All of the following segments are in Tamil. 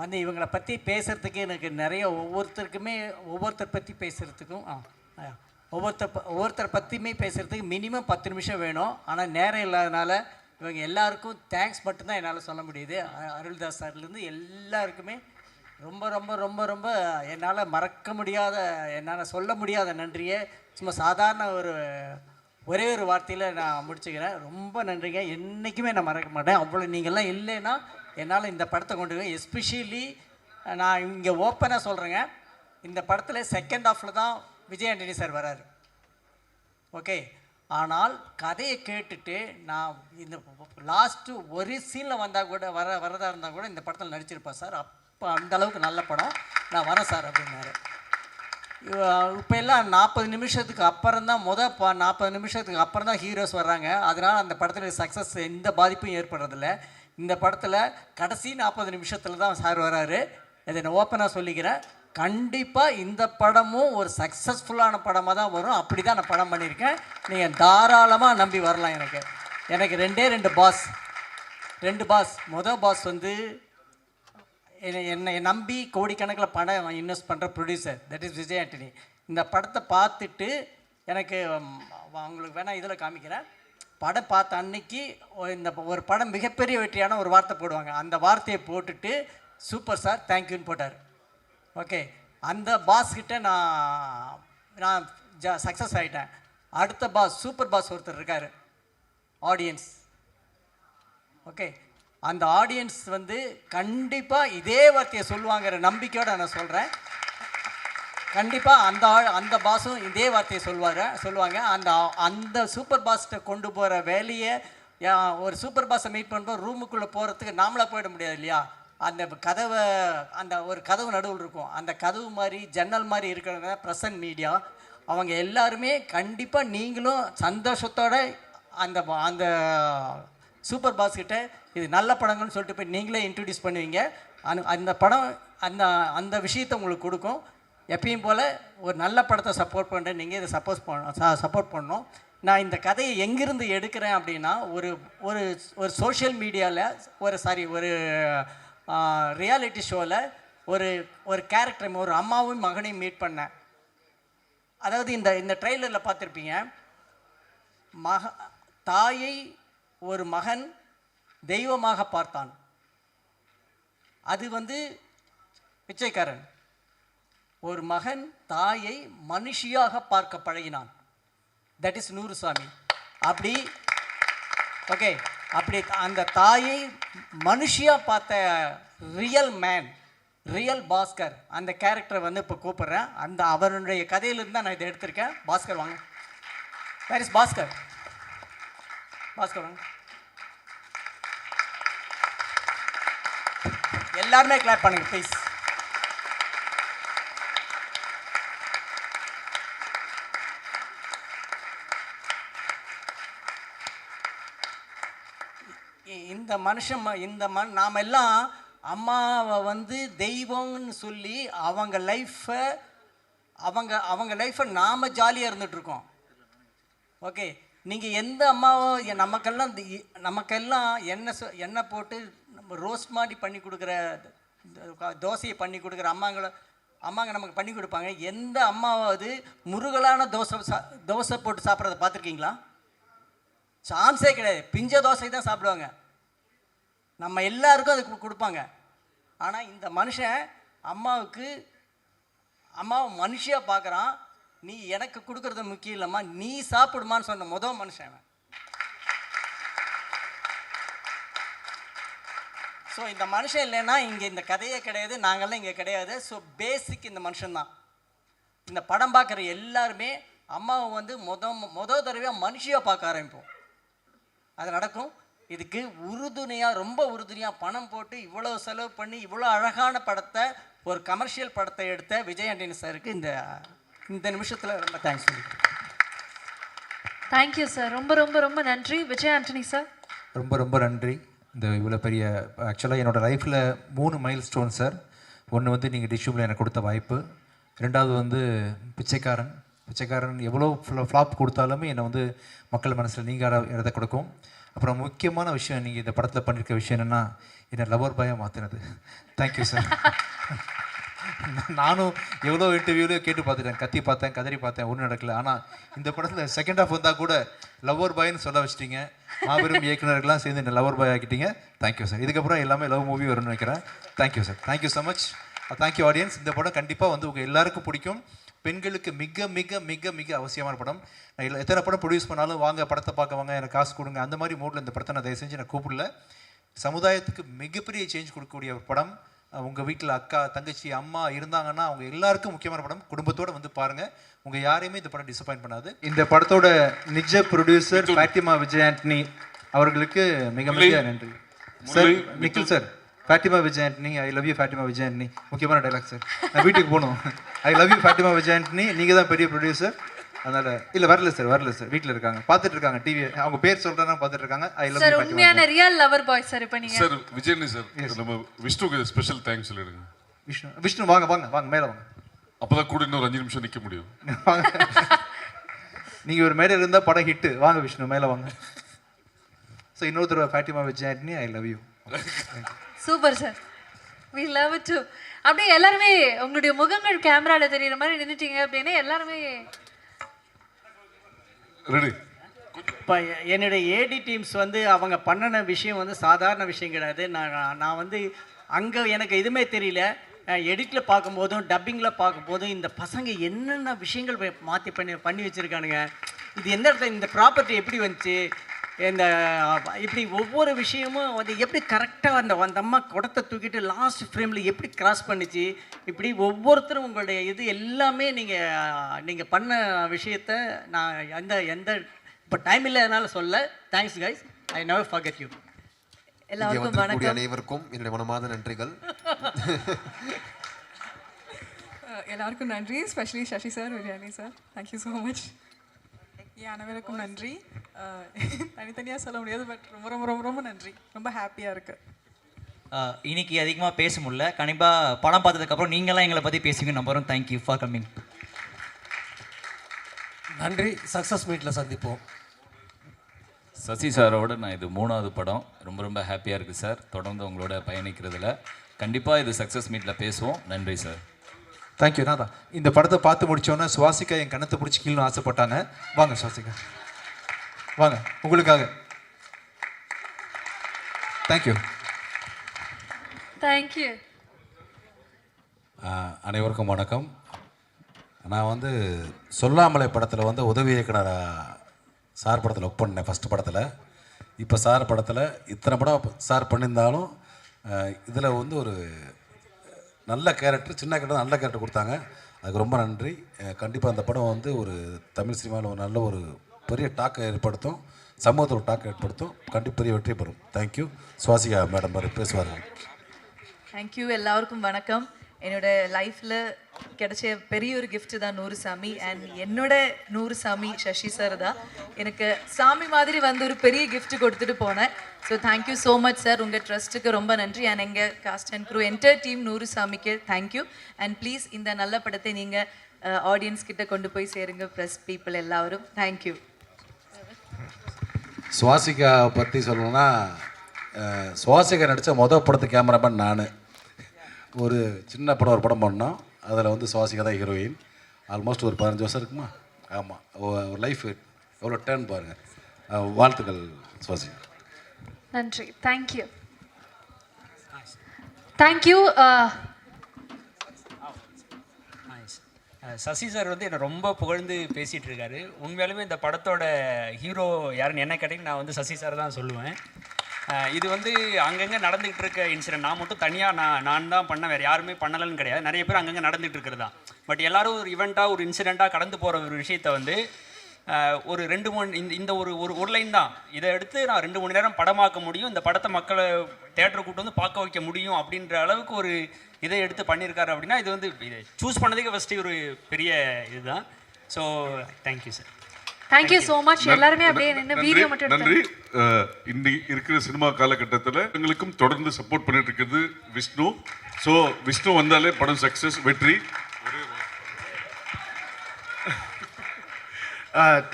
வந்து இவங்களை பற்றி பேசுகிறதுக்கு எனக்கு நிறைய ஒவ்வொருத்தர் பற்றி பேசுகிறதுக்கும் ஒவ்வொருத்தரை பற்றியுமே பேசுகிறதுக்கு மினிமம் 10 நிமிஷம் வேணும். ஆனால் நேரம் இல்லாதனால இவங்க எல்லாருக்கும் தேங்க்ஸ் மட்டும்தான் என்னால் சொல்ல முடியுது. அருள்தாஸ் சார்லேருந்து எல்லாருக்குமே ரொம்ப ரொம்ப ரொம்ப ரொம்ப என்னால் மறக்க முடியாத, என்னால் சொல்ல முடியாத நன்றியை சும்மா சாதாரண ஒரே ஒரு வார்த்தையில் நான் முடிச்சுக்கிறேன். ரொம்ப நன்றிங்க. என்றைக்குமே நான் மறக்க மாட்டேன். அவ்வளோ நீங்கள்லாம் இல்லைன்னா என்னால் இந்த படத்தை கொண்டு போய், எஸ்பெஷலி நான் இங்கே ஓப்பனாக சொல்கிறேங்க, இந்த படத்தில் செகண்ட் ஹாஃபில் தான் விஜய் ஆண்டனி சார் வராரு. ஓகே, ஆனால் கதையை கேட்டுட்டு நான் இந்த லாஸ்ட்டு ஒரு சீனில் வந்தால் கூட வரதாக இருந்தால் கூட இந்த படத்தில் நடிச்சிருப்பேன் சார். அப்போ அந்தளவுக்கு நல்ல படம், நான் வரேன் சார் அப்படின்னாரு. இப்போ எல்லாம் 40 நிமிஷத்துக்கு அப்புறம் தான் 40 நிமிஷத்துக்கு அப்புறம் தான் ஹீரோஸ் வர்றாங்க. அதனால் அந்த படத்தில் சக்ஸஸ் எந்த பாதிப்பும் ஏற்படுறதில்ல. இந்த படத்தில் கடைசி 40 நிமிஷத்தில் தான் சார் வராரு. இதை நான் ஓப்பனாக சொல்லிக்கிறேன். கண்டிப்பாக இந்த படமும் ஒரு சக்ஸஸ்ஃபுல்லான படமாக தான் வரும். அப்படி தான் நான் படம் பண்ணியிருக்கேன். நீங்கள் தாராளமாக நம்பி வரலாம். எனக்கு ரெண்டு பாஸ். மொதல் பாஸ் வந்து என்னை நம்பி கோடிக்கணக்கில் படம் இன்வெஸ்ட் பண்ணுற producer, that is Vijay Antony. இந்த படத்தை பார்த்துட்டு எனக்கு அவங்களுக்கு வேணால் இதில் காமிக்கிறேன். படம் பார்த்த அன்னைக்கு இந்த ஒரு படம் மிகப்பெரிய வெற்றியான ஒரு வார்த்தை போடுவாங்க. அந்த வார்த்தையை போட்டுட்டு சூப்பர் சார் தேங்க்யூன்னு போட்டார். ஓகே, அந்த பாஸ்கிட்ட நான் சக்ஸஸ் ஆகிட்டேன். அடுத்த பாஸ், சூப்பர் பாஸ் ஒருத்தர் இருக்கார், ஆடியன்ஸ். ஓகே, அந்த ஆடியன்ஸ் வந்து கண்டிப்பாக இதே வார்த்தையை சொல்லுவாங்கிற நம்பிக்கையோடு நான் சொல்கிறேன். கண்டிப்பாக அந்த பாஸும் இதே வார்த்தையை சொல்லுவாங்க. அந்த சூப்பர் பாஸ்ட்டை கொண்டு போகிற வேலையை, ஒரு சூப்பர் பாஸை மீட் பண்ணும்போது ரூமுக்குள்ளே போகிறதுக்கு நாமளாக போயிட முடியாது இல்லையா? அந்த கதவை, ஒரு கதவு நடுவில் இருக்கும், அந்த கதவு மாதிரி ஜன்னல் மாதிரி இருக்கிறவங்க ப்ரெசன்ட் மீடியா, அவங்க எல்லாருமே கண்டிப்பாக நீங்களும் சந்தோஷத்தோடு அந்த சூப்பர் பாஸ்கிட்ட இது நல்ல படங்கள்னு சொல்லிட்டு போய் நீங்களே இன்ட்ரடியூஸ் பண்ணுவீங்க. அந்த படம் அந்த விஷயத்தை உங்களுக்கு கொடுக்கும். எப்பயும் போல் ஒரு நல்ல படத்தை சப்போர்ட் பண்ணுறேன், நீங்கள் இதை சப்போர்ட் பண்ணணும். நான் இந்த கதையை எங்கேருந்து எடுக்கிறேன் அப்படின்னா, ஒரு சோஷியல் மீடியாவில் ஒரு ரியாலிட்டி ஷோவில் ஒரு கேரக்டர், ஒரு அம்மாவும் மகனையும் மீட் பண்ணேன். அதாவது இந்த ட்ரெய்லரில் பார்த்துருப்பீங்க, தாயை ஒரு மகன் தெய்வமாக பார்த்தான். அது வந்து பிச்சைக்காரன். ஒரு மகன் தாயை மனுஷியாக பார்க்க பழகினான், தட் இஸ் நூறுசாமி. அப்படி ஓகே, அப்படி அந்த தாயை மனுஷியாக பார்த்த ரியல் பாஸ்கர், அந்த கேரக்டரை வந்து இப்போ கூப்பிட்றேன். அவருடைய கதையிலிருந்து தான் நான் இதை எடுத்திருக்கேன். பாஸ்கர் வாங்க. வேர் இஸ் பாஸ்கர் வாங்க. எல்லாருமே கிளாப் பண்ணுங்க ப்ளீஸ். நாம் எல்லாம் அம்மாவை வந்து தெய்வம்னு சொல்லி அவங்க லைஃப்பை நாம் ஜாலியாக இருந்துகிட்ருக்கோம். ஓகே, நீங்கள் எந்த அம்மாவோ நமக்கெல்லாம் எண்ணெய் போட்டு ரோஸ்ட் மாதிரி பண்ணி கொடுக்குற, தோசையை பண்ணி கொடுக்குற அம்மாங்க நமக்கு பண்ணி கொடுப்பாங்க. எந்த அம்மாவாவது முருகலான தோசை போட்டு சாப்பிட்றத பார்த்துருக்கீங்களா? சான்ஸே கிடையாது. பிஞ்ச தோசை தான் சாப்பிடுவாங்க. நம்ம எல்லாருக்கும் அதுக்கு கொடுப்பாங்க. ஆனால் இந்த மனுஷன் அம்மாவை மனுஷியாக பார்க்குறான். நீ எனக்கு கொடுக்குறது முக்கியம் இல்லைம்மா, நீ சாப்பிடுமான்னு சொன்ன முதல் மனுஷன். ஸோ இந்த மனுஷன் இல்லைன்னா இங்கே இந்த கதையே கிடையாது, நாங்கள்லாம் இங்கே கிடையாது. ஸோ பேசிக் இந்த மனுஷன்தான். இந்த படம் பார்க்குற எல்லாருமே அம்மாவை வந்து மொதல் தடவையாக மனுஷியாக பார்க்க ஆரம்பிப்போம். அது நடக்கும். இதுக்கு ரொம்ப உறுதுணையாக பணம் போட்டு இவ்வளோ செலவு பண்ணி இவ்வளோ அழகான படத்தை, ஒரு கமர்ஷியல் படத்தை எடுத்த விஜய் ஆண்டனி சாருக்கு இந்த நிமிஷத்தில் ரொம்ப தேங்க்ஸ் சொல்லிக்கிறேன். Thank you sir. ரொம்ப ரொம்ப ரொம்ப நன்றி விஜய் ஆண்டனி சார். ரொம்ப ரொம்ப நன்றி. இந்த இவ்வளோ பெரிய, ஆக்சுவலாக என்னோடய லைஃப்பில் 3 மைல் ஸ்டோன் சார். ஒன்று வந்து நீங்கள் டிஷ்யூமில் எனக்கு கொடுத்த வாய்ப்பு, ரெண்டாவது வந்து பிச்சைக்காரன் எவ்வளோ ஃப்ளாப் கொடுத்தாலுமே என்னை வந்து மக்கள் மனசில் நீங்கள் இடத்த கொடுக்கும். அப்புறம் முக்கியமான விஷயம் நீங்கள் இந்த படத்தில் பண்ணியிருக்க விஷயம் என்னென்னா என்னை லவர் பாயாக மாற்றினது. Thank you sir. நானும் எவ்வளோ இன்டர்வியூலையும் கேட்டு பார்த்துட்டேன், கத்தி பார்த்தேன், கதறி பார்த்தேன், ஒன்றும் நடக்கல. ஆனால் இந்த படத்தில் செகண்ட் ஹாஃப் வந்தால் கூட லவர் பாய்னு சொல்ல வச்சிட்டிங்க. மாபெரும் இயக்குநர்கள்லாம் சேர்ந்து என்ன லவர் பாய் ஆக்கிட்டீங்க. Thank you sir. இதுக்கப்புறம் எல்லாமே லவ் மூவி வரும்னு நினைக்கிறேன். Thank you sir. Thank you so much. Thank you audience. இந்த படம் கண்டிப்பாக வந்து உங்கள் எல்லாருக்கும் பிடிக்கும். பெண்களுக்கு மிக மிக மிக மிக அவசியமான படம். நான் எத்தனை படம் ப்ரொடியூஸ் பண்ணாலும் வாங்க படத்தை பார்க்க வாங்க, எனக்கு காசு கொடுங்க, அந்த மாதிரி மூடில் இந்த படத்தை நான் தயவு செஞ்சு நான் கூப்பிடல. சமுதாயத்துக்கு மிகப்பெரிய சேஞ்ச் கொடுக்கக்கூடிய ஒரு படம். உங்கள் வீட்டில் அக்கா, தங்கச்சி, அம்மா இருந்தாங்கன்னா அவங்க எல்லாருக்கும் முக்கியமான படம். குடும்பத்தோடு வந்து பாருங்கள். உங்கள் யாரையுமே இந்த படம் டிசப்பாயின்ட் பண்ணாது. இந்த படத்தோட நிஜ ப்ரொடியூசர் ஃபாத்திமா விஜய் ஆண்டனி அவர்களுக்கு மிக மிக நன்றி sir. Nikhil sir, Fathima Vijay Antony, I love you Fathima Vijay Antony. முக்கியமான டைலாக் சார். நான் வீட்டுக்கு போகணும். I love you Fathima Vijay Antony. நீங்கள் தான் பெரிய ப்ரொடியூசர். அதனால இல்லை வரல சார், வீட்டில் இருக்காங்க, பார்த்துட்டு இருக்காங்க டிவி. அவங்க பேர் சொல்கிறேன்னா பார்த்துட்டு இருக்காங்க. ஐ லவ் யூ சார் உண்மையான ரியல் லவர் பாய் சார். இப்போ நீங்க சார் விஜயனி சார், நம்ம விஷ்ணுக்கு ஸ்பெஷல் தேங்க்ஸ் சொல்லிடுங்க. விஷ்ணு வாங்க வாங்க வாங்க மேலே வாங்க. அப்பதான் கூட இன்னொரு 5 நிமிஷம் நிக்க முடியும். நீங்க ஒரு மேடையில் இருந்தால் படம் ஹிட்டு. வாங்க விஷ்ணு மேலே வாங்க. ஸோ இன்னொருத்தர் Fathima Vijay Antony, I love you. Super sir, we love it too. அப்படியே எல்லாருமே உங்களுடைய முகங்கள் கேமரால தெரியுற மாதிரி நின்னுட்டீங்க அப்படின்னா எல்லாருமே ரெடி. இப்போ என்னுடைய ஏடி டீம்ஸ் வந்து அவங்க பண்ணின விஷயம் வந்து சாதாரண விஷயம் கிடையாது. நான் வந்து அங்கே எனக்கு எதுவுமே தெரியல. எடிட்டில் பார்க்கும்போதும் டப்பிங்கில் பார்க்கும்போதும் இந்த பசங்க என்னென்ன விஷயங்கள் மாற்றி பண்ணி வச்சுருக்கானுங்க. இது எந்த இடத்துல இந்த ப்ராப்பர்ட்டி எப்படி வந்துச்சு, இந்த இப்படி ஒவ்வொரு விஷயமும் வந்து எப்படி கரெக்டாக அந்த அம்மா குடத்தை தூக்கிட்டு லாஸ்ட் ஃப்ரேமில் எப்படி கிராஸ் பண்ணிச்சு. இப்படி ஒவ்வொருத்தரும் உங்களுடைய இது எல்லாமே நீங்கள் பண்ண விஷயத்த நான் எந்த இப்போ டைம் இல்லாதனால சொல்ல. Thanks guys, I never forget you. எல்லாருக்கும் வணக்கம். அனைவருக்கும் என்னுடைய மனமார்ந்த நன்றிகள். எல்லாருக்கும் நன்றி, specially Sasi sir, Vijayani sir, thank you so much. அனைவருக்கும் நன்றி. தனித்தனியாக சொல்ல முடியாது, பட் ரொம்ப ரொம்ப ரொம்ப ரொம்ப நன்றி. ரொம்ப ஹாப்பியாக இருக்குது. இன்னைக்கு அதிகமாக பேச முடியல. கண்டிப்பாக படம் பார்த்ததுக்கப்புறம் நீங்களாம் எங்களை பற்றி பேசுவீங்க நம்புறோம். Thank you for coming. நன்றி. சக்ஸஸ் மீட்டில் சந்திப்போம். சசி சாரோட நான் இது 3வது படம். ரொம்ப ரொம்ப ஹாப்பியாக இருக்குது சார், தொடர்ந்து உங்களோட பயணிக்கிறதுல. கண்டிப்பாக இது சக்ஸஸ் மீட்டில் பேசுவோம். நன்றி சார். தேங்க்யூ. நான் தான் இந்த படத்தை பார்த்து முடித்தோன்னே சுவாசிக்கா என் கணத்தை பிடிச்சி கீழே ஆசைப்பட்டாங்க. வாங்க சுவாசிக்கா, வாங்க உங்களுக்காக. தேங்க்யூ. தேங்க்யூ. அனைவருக்கும் வணக்கம். நான் வந்து சொல்லாமலை படத்தில் வந்து உதவி இயக்குனராக சார் படத்தில் ஒர்க் பண்ணேன், ஃபஸ்ட்டு படத்தில். இப்போ சார் படத்தில் இத்தனை படம் சார் பண்ணியிருந்தாலும் இதில் வந்து ஒரு நல்ல கேரக்டர், சின்ன கேரக்டர், நல்ல கேரக்டர் கொடுத்தாங்க. அதுக்கு ரொம்ப நன்றி. கண்டிப்பாக அந்த படம் வந்து ஒரு தமிழ் சினிமாவில் ஒரு நல்ல ஒரு பெரிய டாக்கை ஏற்படுத்தும், சமூகத்தில் ஒரு டாக்கை ஏற்படுத்தும். கண்டிப்பாக பெரிய வெற்றி பெறும். தேங்க்யூ. சுவாசிகா மேடம் பேசுவார்கள். தேங்க்யூ. எல்லாருக்கும் வணக்கம். என்னோட லைஃப்பில் கிடைச்ச பெரிய ஒரு கிஃப்ட் தான் நூறுசாமி. அண்ட் என்னோட நூறுசாமி சசி சார் தான் எனக்கு சாமி மாதிரி வந்து ஒரு பெரிய கிஃப்ட் கொடுத்துட்டு போனேன். So thank you so much sir. உங்கள் ட்ரஸ்ட்டுக்கு ரொம்ப நன்றி. அண்ட் எங்கள் cast and crew entire team நூறுசாமிக்கு தேங்க்யூ. அண்ட் ப்ளீஸ் இந்த நல்ல படத்தை நீங்கள் ஆடியன்ஸ் கிட்ட கொண்டு போய் சேருங்க, ப்ரெஸ் பீப்புள் எல்லாரும். தேங்க்யூ. சுவாசிகா பற்றி சொல்லணும்னா, சுவாசிகா நடித்த மொதல் படத்து கேமராமேன் நான். ஒரு சின்ன படம் ஒரு படம் பண்ணோம், அதில் வந்து சுவாசிகா தான் ஹீரோயின். ஆல்மோஸ்ட் ஒரு 15 வருஷம் இருக்குமா? ஆமாம். ஒரு லைஃப் எவ்வளோ டேர்ன் பாருங்கள். வாழ்த்துக்கள் சுவாசிகா. நன்றி. தேங்க்யூ. தேங்க்யூ. சசி சார் வந்து என்னை ரொம்ப புகழ்ந்து பேசிகிட்டு இருக்காரு. உண்மையாலுமே இந்த படத்தோட ஹீரோ யாருன்னு என்ன கேட்டிங்கன்னா நான் வந்து சசி சார் தான் சொல்லுவேன். இது வந்து அங்கங்கே நடந்துகிட்டு இருக்க இன்சிடென்ட். நான் மட்டும் தனியாக நான் தான் பண்ண, வேறு யாருமே பண்ணலைன்னு கிடையாது. நிறைய பேர் அங்கங்கே நடந்துகிட்டு இருக்கிறது தான். பட் எல்லோரும் ஒரு ஈவெண்ட்டாக ஒரு இன்சிடெண்ட்டாக கடந்து போகிற ஒரு விஷயத்தை வந்து ஒரு 2-3 இந்த ஒரு லைன் தான் இதை எடுத்து நான் 2 மணி நேரம் படமாக்க முடியும், இந்த படத்தை மக்களை தேட்டரை கூட்டு வந்து பார்க்க வைக்க முடியும் அப்படின்ற அளவுக்கு ஒரு இதை எடுத்து பண்ணியிருக்காரு. அப்படின்னா இது வந்து இதை சூஸ் பண்ணதுக்கு ஃபஸ்ட்டு ஒரு பெரிய இதுதான். So thank you sir. Thank you so much. எல்லாருமே அப்படியே நின்று வீடியோ மட்டும் நன்றி. இன்னைக்கு இருக்கிற சினிமா காலகட்டத்தில் எங்களுக்கும் தொடர்ந்து சப்போர்ட் பண்ணிட்டு இருக்குது விஷ்ணு. ஸோ விஷ்ணு வந்தாலே படம் சக்ஸஸ், வெற்றி.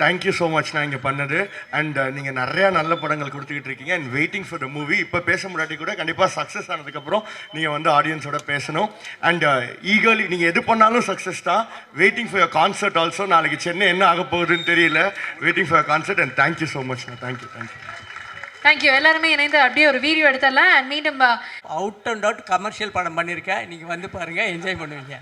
தேங்க்யூ ஸோ மச் நான் இங்கே பண்ணது. அண்ட் நீங்கள் நிறையா நல்ல படங்கள் கொடுத்துக்கிட்டு இருக்கீங்க. And waiting for the movie. இப்போ பேச முன்னாடி கூட கண்டிப்பாக சக்ஸஸ் ஆனதுக்கப்புறம் நீங்கள் வந்து ஆடியன்ஸோட பேசணும். அண்ட் ஈகர்லி நீங்கள் எது பண்ணாலும் சக்ஸஸ் தான். Waiting for your concert also. நாளைக்கு சென்னை என்ன ஆக போகுதுன்னு தெரியல. Waiting for your concert. And thank you so much. Thank you. Thank you. எல்லாருமே இணைந்து அப்படியே ஒரு வீடியோ எடுத்துடலாம். அண்ட் மீண்டும் அவுட் அண்ட் அவுட் கமர்ஷியல் படம் பண்ணியிருக்கேன். நீங்கள் வந்து பாருங்கள், என்ஜாய் பண்ணுவீங்க.